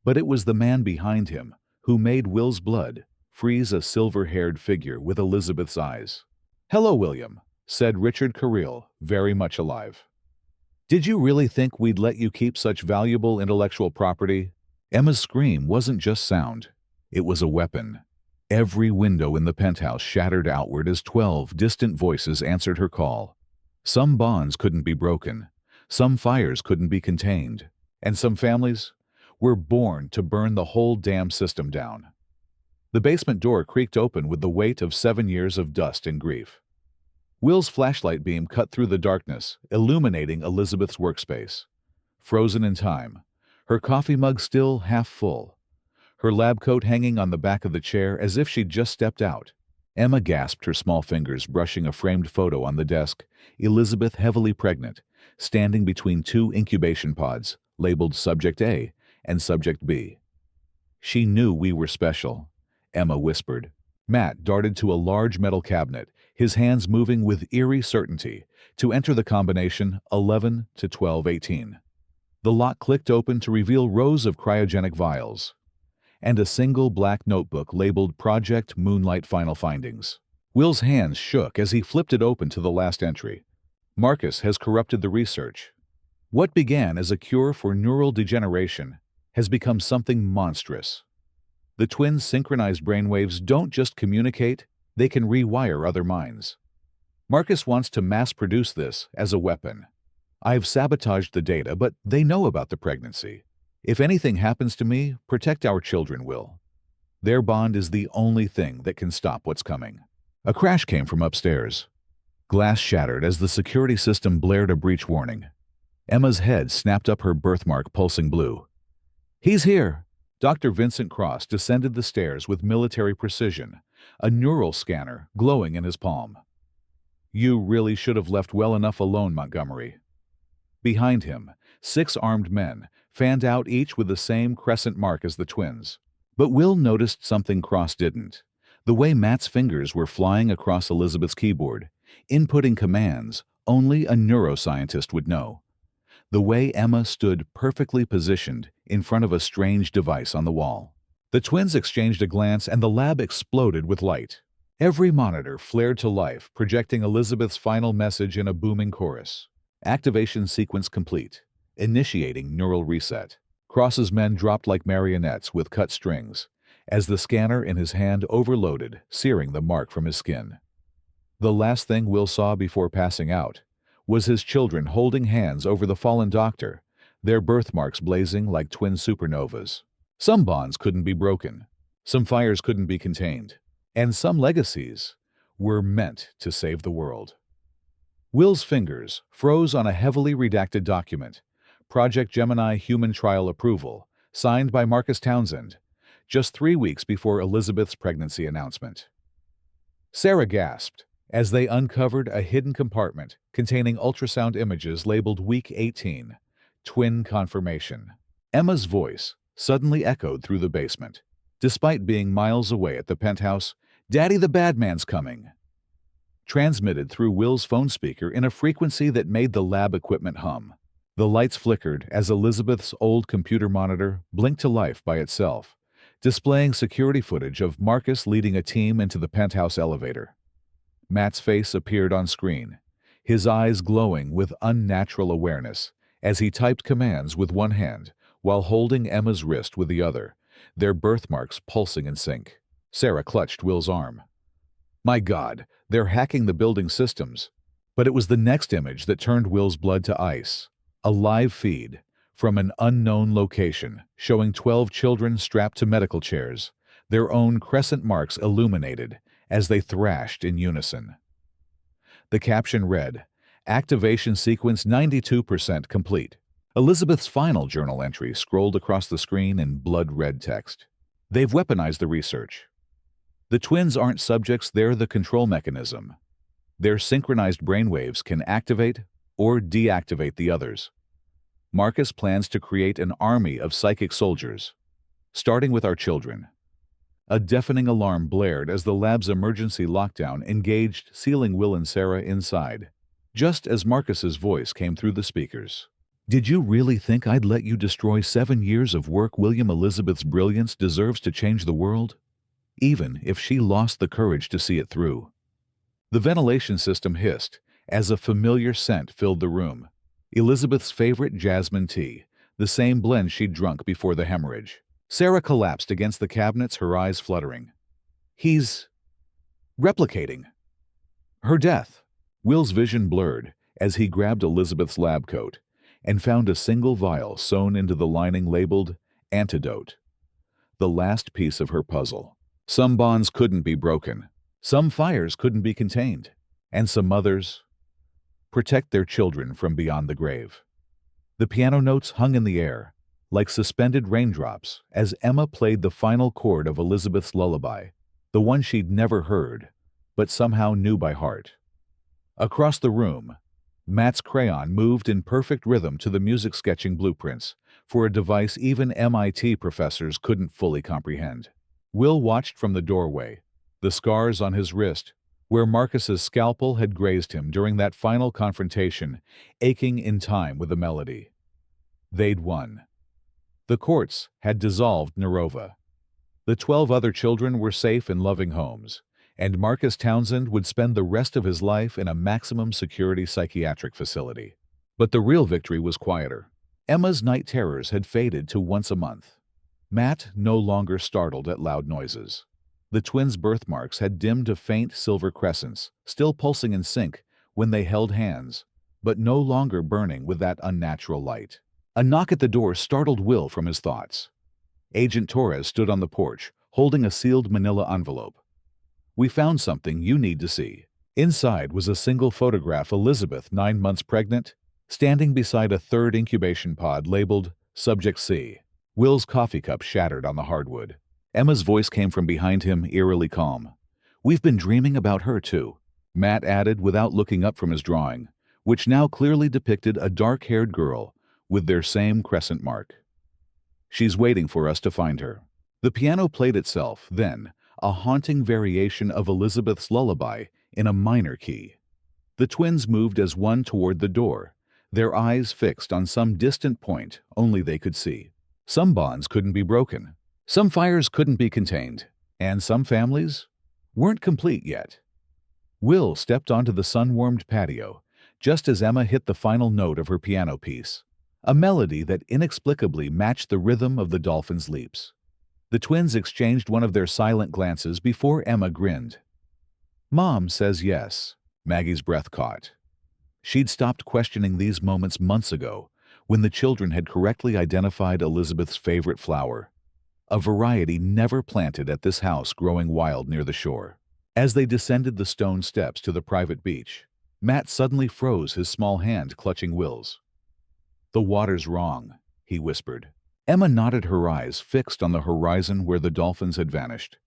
But it was the man behind him who made Will's blood freeze, a silver-haired figure with Elizabeth's eyes. "Hello, William," said Richard Carril, very much alive. "Did you really think we'd let you keep such valuable intellectual property?" Emma's scream wasn't just sound. It was a weapon. Every window in the penthouse shattered outward as 12 distant voices answered her call. Some bonds couldn't be broken, some fires couldn't be contained, and some families were born to burn the whole damn system down. The basement door creaked open with the weight of 7 years of dust and grief. Will's flashlight beam cut through the darkness, illuminating Elizabeth's workspace. Frozen in time, her coffee mug still half full, her lab coat hanging on the back of the chair as if she'd just stepped out. Emma gasped, her small fingers brushing a framed photo on the desk. Elizabeth, heavily pregnant, standing between two incubation pods, labeled Subject A and Subject B. She knew we were special, Emma whispered. Matt darted to a large metal cabinet, his hands moving with eerie certainty, to enter the combination 11 to 1218. The lock clicked open to reveal rows of cryogenic vials and a single black notebook labeled Project Moonlight Final Findings. Will's hands shook as he flipped it open to the last entry. Marcus has corrupted the research. What began as a cure for neural degeneration has become something monstrous. The twins' synchronized brainwaves don't just communicate, they can rewire other minds. Marcus wants to mass-produce this as a weapon. I've sabotaged the data, but they know about the pregnancy. If anything happens to me, protect our children, Will. Their bond is the only thing that can stop what's coming. A crash came from upstairs. Glass shattered as the security system blared a breach warning. Emma's head snapped up, her birthmark pulsing blue. He's here! Dr. Vincent Cross descended the stairs with military precision, a neural scanner glowing in his palm. You really should have left well enough alone, Montgomery. Behind him, 6 armed men fanned out, each with the same crescent mark as the twins. But Will noticed something Cross didn't. The way Matt's fingers were flying across Elizabeth's keyboard, inputting commands only a neuroscientist would know. The way Emma stood perfectly positioned in front of a strange device on the wall. The twins exchanged a glance and the lab exploded with light. Every monitor flared to life, projecting Elizabeth's final message in a booming chorus. Activation sequence complete. Initiating neural reset. Cross's men dropped like marionettes with cut strings, as the scanner in his hand overloaded, searing the mark from his skin. The last thing Will saw before passing out was his children holding hands over the fallen doctor, their birthmarks blazing like twin supernovas. Some bonds couldn't be broken, some fires couldn't be contained, and some legacies were meant to save the world. Will's fingers froze on a heavily redacted document, Project Gemini Human Trial Approval, signed by Marcus Townsend, just 3 weeks before Elizabeth's pregnancy announcement. Sarah gasped as they uncovered a hidden compartment containing ultrasound images labeled Week 18, Twin Confirmation. Emma's voice suddenly echoed through the basement. Despite being miles away at the penthouse, "Daddy, the bad man's coming," transmitted through Will's phone speaker in a frequency that made the lab equipment hum. The lights flickered as Elizabeth's old computer monitor blinked to life by itself, displaying security footage of Marcus leading a team into the penthouse elevator. Matt's face appeared on screen, his eyes glowing with unnatural awareness as he typed commands with one hand while holding Emma's wrist with the other, their birthmarks pulsing in sync. Sarah clutched Will's arm. My God, they're hacking the building systems. But it was the next image that turned Will's blood to ice. A live feed from an unknown location showing 12 children strapped to medical chairs, their own crescent marks illuminated as they thrashed in unison. The caption read, "Activation sequence 92% complete." Elizabeth's final journal entry scrolled across the screen in blood-red text. They've weaponized the research. The twins aren't subjects, they're the control mechanism. Their synchronized brainwaves can activate or deactivate the others. Marcus plans to create an army of psychic soldiers, starting with our children. A deafening alarm blared as the lab's emergency lockdown engaged, sealing Will and Sarah inside, just as Marcus's voice came through the speakers. Did you really think I'd let you destroy 7 years of work? William, Elizabeth's brilliance deserves to change the world, even if she lost the courage to see it through. The ventilation system hissed as a familiar scent filled the room. Elizabeth's favorite jasmine tea, the same blend she'd drunk before the hemorrhage. Sarah collapsed against the cabinets, her eyes fluttering. He's replicating her death. Will's vision blurred as he grabbed Elizabeth's lab coat and found a single vial sewn into the lining labeled antidote, the last piece of her puzzle. Some bonds couldn't be broken, some fires couldn't be contained, and some mothers protect their children from beyond the grave. The piano notes hung in the air, like suspended raindrops, as Emma played the final chord of Elizabeth's lullaby, the one she'd never heard but somehow knew by heart. Across the room, Matt's crayon moved in perfect rhythm to the music sketching blueprints for a device even MIT professors couldn't fully comprehend. Will watched from the doorway, the scars on his wrist, where Marcus's scalpel had grazed him during that final confrontation, aching in time with the melody. They'd won. The courts had dissolved Nerova. The 12 other children were safe in loving homes, and Marcus Townsend would spend the rest of his life in a maximum security psychiatric facility. But the real victory was quieter. Emma's night terrors had faded to once a month. Matt no longer startled at loud noises. The twins' birthmarks had dimmed to faint silver crescents, still pulsing in sync when they held hands, but no longer burning with that unnatural light. A knock at the door startled Will from his thoughts. Agent Torres stood on the porch, holding a sealed manila envelope. "We found something you need to see." Inside was a single photograph: Elizabeth, 9 months pregnant, standing beside a third incubation pod labeled Subject C. Will's coffee cup shattered on the hardwood. Emma's voice came from behind him, eerily calm. "We've been dreaming about her, too," Matt added without looking up from his drawing, which now clearly depicted a dark-haired girl with their same crescent mark. "She's waiting for us to find her." The piano played itself, then, a haunting variation of Elizabeth's lullaby in a minor key. The twins moved as one toward the door, their eyes fixed on some distant point only they could see. Some bonds couldn't be broken. Some fires couldn't be contained, and some families weren't complete yet. Will stepped onto the sun-warmed patio, just as Emma hit the final note of her piano piece, a melody that inexplicably matched the rhythm of the dolphin's leaps. The twins exchanged one of their silent glances before Emma grinned. "Mom says yes," Maggie's breath caught. She'd stopped questioning these moments months ago, when the children had correctly identified Elizabeth's favorite flower, a variety never planted at this house growing wild near the shore. As they descended the stone steps to the private beach, Matt suddenly froze, his small hand clutching Will's. "The water's wrong," he whispered. Emma nodded, her eyes fixed on the horizon where the dolphins had vanished.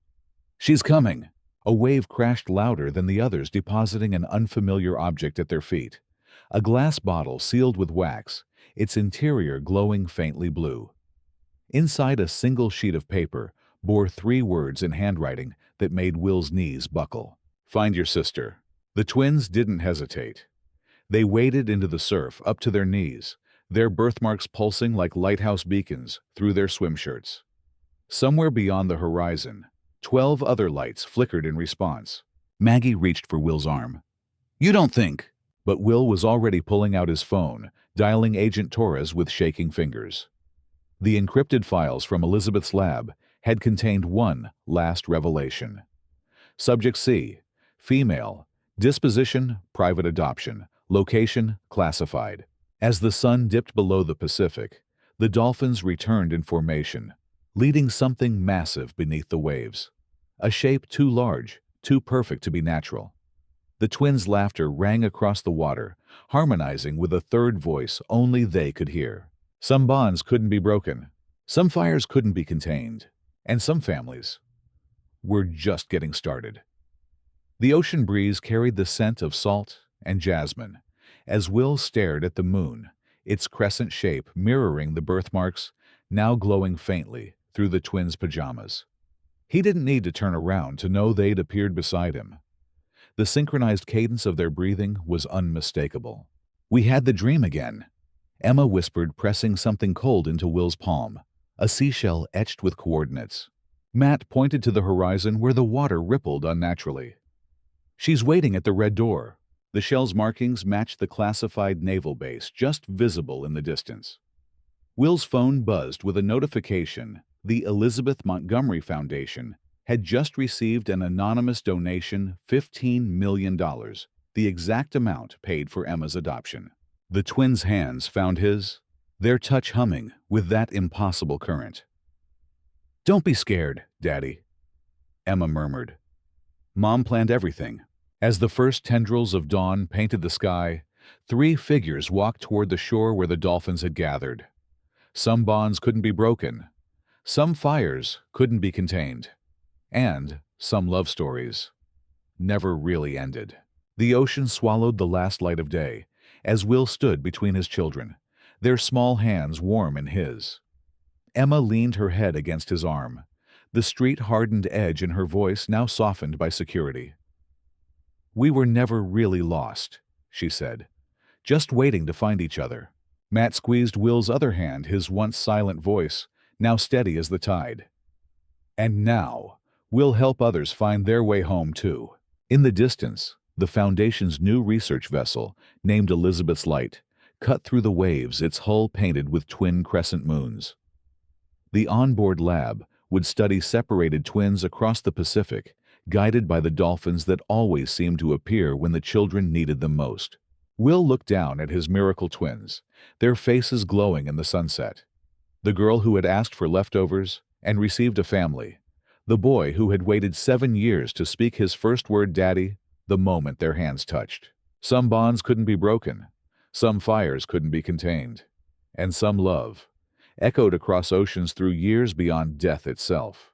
"She's coming." A wave crashed louder than the others, depositing an unfamiliar object at their feet. A glass bottle sealed with wax, its interior glowing faintly blue. Inside, a single sheet of paper bore 3 words in handwriting that made Will's knees buckle. "Find your sister." The twins didn't hesitate. They waded into the surf up to their knees, their birthmarks pulsing like lighthouse beacons through their swim shirts. Somewhere beyond the horizon, 12 other lights flickered in response. Maggie reached for Will's arm. "You don't think—" But Will was already pulling out his phone, dialing Agent Torres with shaking fingers. The encrypted files from Elizabeth's lab had contained one last revelation. Subject C, female, disposition, private adoption, location, classified. As the sun dipped below the Pacific, the dolphins returned in formation, leading something massive beneath the waves. A shape too large, too perfect to be natural. The twins' laughter rang across the water, harmonizing with a third voice only they could hear. Some bonds couldn't be broken, some fires couldn't be contained, and some families were just getting started. The ocean breeze carried the scent of salt and jasmine as Will stared at the moon, its crescent shape mirroring the birthmarks now glowing faintly through the twins' pajamas. He didn't need to turn around to know they'd appeared beside him. The synchronized cadence of their breathing was unmistakable. "We had the dream again," Emma whispered, pressing something cold into Will's palm, a seashell etched with coordinates. Matt pointed to the horizon where the water rippled unnaturally. "She's waiting at the red door." The shell's markings matched the classified naval base, just visible in the distance. Will's phone buzzed with a notification. The Elizabeth Montgomery Foundation had just received an anonymous donation, $15 million, the exact amount paid for Emma's adoption. The twins' hands found his, their touch humming with that impossible current. "Don't be scared, Daddy," Emma murmured. "Mom planned everything." As the first tendrils of dawn painted the sky, 3 figures walked toward the shore where the dolphins had gathered. Some bonds couldn't be broken, some fires couldn't be contained, and some love stories never really ended. The ocean swallowed the last light of day, as Will stood between his children, their small hands warm in his. Emma leaned her head against his arm, the street-hardened edge in her voice now softened by security. "We were never really lost," she said, "just waiting to find each other." Matt squeezed Will's other hand, his once silent voice, now steady as the tide. "And now, we'll help others find their way home, too." In the distance, the Foundation's new research vessel, named Elizabeth's Light, cut through the waves, its hull painted with twin crescent moons. The onboard lab would study separated twins across the Pacific, guided by the dolphins that always seemed to appear when the children needed them most. Will looked down at his miracle twins, their faces glowing in the sunset. The girl who had asked for leftovers and received a family. The boy who had waited 7 years to speak his first word, Daddy, the moment their hands touched. Some bonds couldn't be broken, some fires couldn't be contained, and some love echoed across oceans through years beyond death itself.